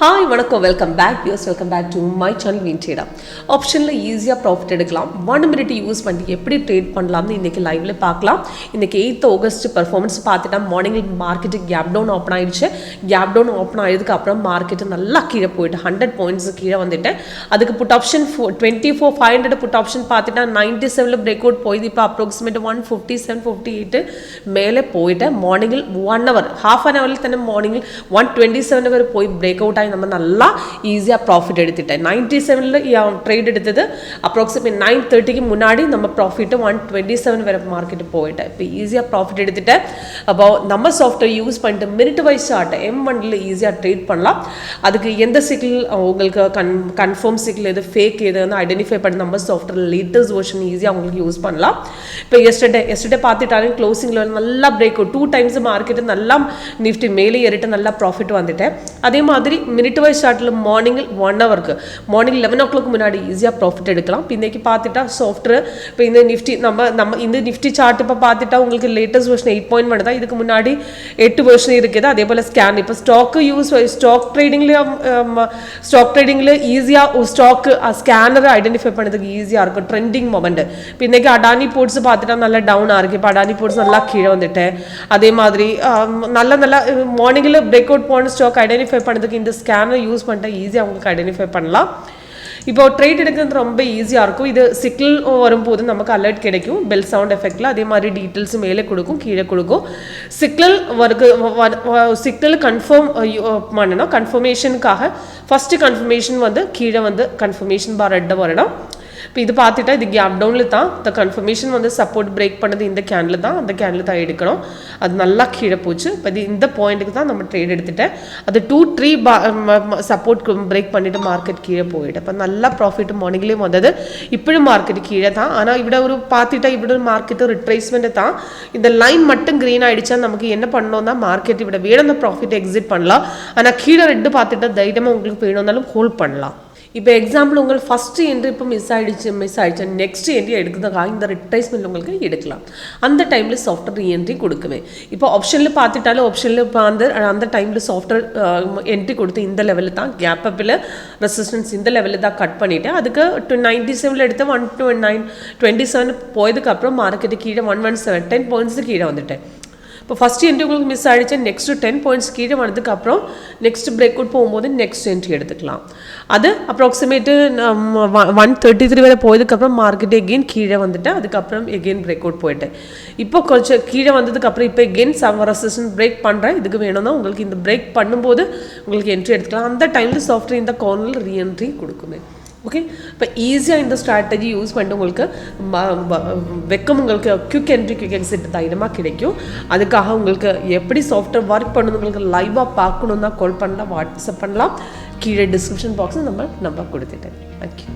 Hi, வணக்கம், welcome back viewers, welcome back to my channel WinTrader. ஆப்ஷன்ல ஈஸியா profit எடுக்கலாம். 1 minute யூஸ் பண்ணி எப்படி ட்ரேட் பண்ணலாம்னு இன்னைக்கு லைவ்ல பார்க்கலாம். இன்னைக்கு 8th ஆகஸ்ட் பெர்ஃபார்மன்ஸ் பார்த்துட்டா morning market gap down open ஆயிடுச்சு. கேப் டவுன் ஓபன் ஆயதுக்கு அப்புறம் மார்க்கெட் நல்லா கீழே போயிட்டு 100 பாயிண்ட்ஸ் கீழே வந்துட்டு அதுக்கு புட் ஆப்ஷன் 24500 புட் ஆப்ஷன் பார்த்துட்டா 97ல பிரேக் அவுட் போயிது. இப்போ அப்ராக்சிமேட் 157 58 மேலே போயிட்டு மார்னிங்கில் 1 hour half an hourல தான மார்னிங்கில் 127 வரை போய் பிரேக் அவுட் நம்ம நல்லா ஈஸியா ப்ராஃபிட் எடுத்துட்டேன். 97ல ட்ரேட் எடுத்தது அப்ராக்சிமேட் 9:30க்கு முன்னாடி நம்ம ப்ராஃபிட் 127 வரை மார்க்கெட் போயிட்டேன். இப்போ ஈஸியா ப்ராஃபிட் எடுத்துட்டேன். அப்போ நம்ம சாஃப்ட்வேர் யூஸ் பண்ணிட்டு மினிட் வைஸ் சார்ட் M1ல ஈஸியா ட்ரேட் பண்ணலாம். அதுக்கு எந்த சிக்கிள் உங்களுக்கு கன்ஃபார்ம் சிக்கிள் எது ஃபேக் எது வந்து ஐடென்டிஃபை பண்ணி நம்ம சாஃப்ட்வேர் லேட்டஸ்ட் வெர்ஷன் ஈஸியா உங்களுக்கு யூஸ் பண்ணலாம். இப்போ எஸ்டர்டே பார்த்துட்டாலே க்ளோசிங்ல நல்லா பிரேக் அவுட் 2 டைம்ஸ் மார்க்கெட் நல்லா நிஃப்டி மேலே ஏறிட்டு நல்லா ப்ராஃபிட் வந்துட்டேன். அதே மாதிரி மினிட் வைஸ் சார்ட்ல மார்னிங்கில் 1 ஹவருக்கு மார்னிங் 11 o'clock முன்னாடி ஈஸியா ப்ராஃபிட் எடுக்கலாம். இன்னைக்கு பார்த்துட்டா சாஃப்ட்வேர் இப்போ இந்த நிஃப்டி நம்ம இந்த நிஃப்டி சார்ட் இப்போ பார்த்துட்டா உங்களுக்கு லேட்டஸ்ட் வெர்ஷன் 8.1 தான். இதுக்கு முன்னாடி 8 வெர்ஷன் இருக்குது. அதே போல ஸ்கேன் இப்போ ஸ்டாக் ட்ரேடிங்ல ஈஸியா ஸ்டாக் ஸ்கேனரை ஐடென்டிஃபை பண்ணதுக்கு ஈஸியா இருக்கும். ட்ரெண்டிங் மொமெண்ட் இப்போ இன்னைக்கு அடானி போர்ட்ஸ் பார்த்துட்டா நல்லா டவுனா இருக்கு. இப்போ அடானி போர்ட்ஸ் நல்லா கீழே வந்துட்டேன். அதே மாதிரி நல்லா மார்னிங்ல பிரேக் அவுட் போன ஸ்டாக் ஐடென்டிஃபை பண்ணதுக்கு இந்த ஸ்கேனர் யூஸ் பண்ணிட்டா ஈஸியாக உங்களுக்கு ஐடென்டிஃபை பண்ணலாம். இப்போ ட்ரேட் எடுக்கிறது ரொம்ப ஈஸியாக இருக்கும். இது சிக்கிள் வரும்போது நமக்கு அலர்ட் கிடைக்கும் பெல் சவுண்ட் எஃபெக்டில். அதே மாதிரி டீட்டெயில்ஸ் மேலே கொடுக்கும் கீழே கொடுக்கும். சிக்கிள் கன்ஃபார்ம் பண்ணணும். கன்ஃபர்மேஷனுக்காக ஃபர்ஸ்ட் கன்ஃபர்மேஷன் வந்து கீழே வந்து கன்ஃபர்மேஷன் பார் ரெட்டை வரணும். இப்போ இது பார்த்துட்டா இது கேப் டவுனில் தான் இந்த கன்ஃபர்மேஷன் வந்து சப்போர்ட் பிரேக் பண்ணது இந்த கேண்டில் தான். அந்த கேண்டில் தான் எடுக்கணும். அது நல்லா கீழே போச்சு. இப்போ இந்த பாயிண்ட்டுக்கு தான் நம்ம ட்ரேட் எடுத்துட்டேன். அது 2-3 சப்போர்ட் பிரேக் பண்ணிட்டு மார்க்கெட் கீழே போயிட்டு இப்போ நல்லா ப்ராஃபிட் மார்னிங்லேயே வந்தது. இப்படி மார்க்கெட் கீழே தான். ஆனால் இவ்வளோ ஒரு பார்த்துட்டா இவ்வளோ மார்க்கெட் ரிட்ரேஸ்மெண்ட் தான். இந்த லைன் மட்டும் க்ரீன் ஆகிடுச்சா நமக்கு என்ன பண்ணோம்னா மார்க்கெட் இவ்வளோ வேணும் ப்ராஃபிட் எக்ஸிட் பண்ணலாம். ஆனால் கீழே ரெட்டு பார்த்துட்டா தைரியமாக உங்களுக்கு வேணும்னாலும் ஹோல்ட் பண்ணலாம். இப்போ எக்ஸாம்பிள் உங்களுக்கு ஃபர்ஸ்ட் என்ட்ரி இப்போ மிஸ் ஆயிடுச்சு நெக்ஸ்ட் என்ட்ரி எடுக்கிறதுக்காக இந்த ரிட்ரேஸ்மெண்ட் உங்களுக்கு எடுக்கலாம். அந்த டைமில் சாஃப்ட்வேர் ரீஎன்ட்ரி கொடுக்குவேன். இப்போ ஆப்ஷனில் பார்த்துட்டாலும் ஆப்ஷனில் இப்போ அந்த டைமில் சாஃப்ட்வேர் என்ட்ரி கொடுத்து இந்த லெவலில் தான் கேப் அப்பில் ரெசிஸ்டன்ஸ் இந்த லெவலில் தான் கட் பண்ணிவிட்டேன். அதுக்கு 97ல் எடுத்து 127 போயதுக்கப்புறம் மார்க்கெட்டு கீழே 117 10 பாயிண்ட்ஸு கீழே வந்துட்டேன். இப்போ ஃபர்ஸ்ட் என்ட்ரி உங்களுக்கு மிஸ் ஆகிடுச்சு. நெக்ஸ்ட் 10 பாயிண்ட்ஸ் கீழே வந்ததுக்கப்புறம் நெக்ஸ்ட் பிரேக் அவுட் போகும்போது நெக்ஸ்ட் என்ட்ரி எடுத்துக்கலாம். அது அப்ராக்சிமேட்டு 133 வரை போயதுக்கப்புறம் மார்க்கெட் எகெயின் கீழே வந்துட்டேன். அதுக்கப்புறம் எகெயின் பிரேக் அவுட் போயிட்டேன். இப்போ கொஞ்சம் கீழே வந்ததுக்கப்புறம் இப்போ எகெயின் ரெசிஸ்டன்ஸ் பிரேக் பண்ணுறேன். இதுக்கு வேணும்னா உங்களுக்கு இந்த பிரேக் பண்ணும்போது உங்களுக்கு என்ட்ரி எடுத்துக்கலாம். அந்த டைமில் சாஃப்ட்வேர் இந்த கார்னரில் ரீஎன்ட்ரி கொடுக்குமே. ஓகே, இப்போ ஈஸியாக இந்த ஸ்ட்ராட்டஜி யூஸ் பண்ணிட்டு உங்களுக்கு உங்களுக்கு குயிக் என்ட்ரி குயிக் எக்ஸிட் தைரியமாக கிடைக்கும். அதுக்காக உங்களுக்கு எப்படி சாஃப்ட்வேர் ஒர்க் பண்ணணும் உங்களுக்கு லைவாக பார்க்கணுன்னா கால் பண்ணலாம், வாட்ஸ்அப் பண்ணலாம். கீழே டிஸ்கிரிப்ஷன் பாக்ஸில் நம்ம நம்பர் கொடுத்துட்டேன். தேங்க்யூ.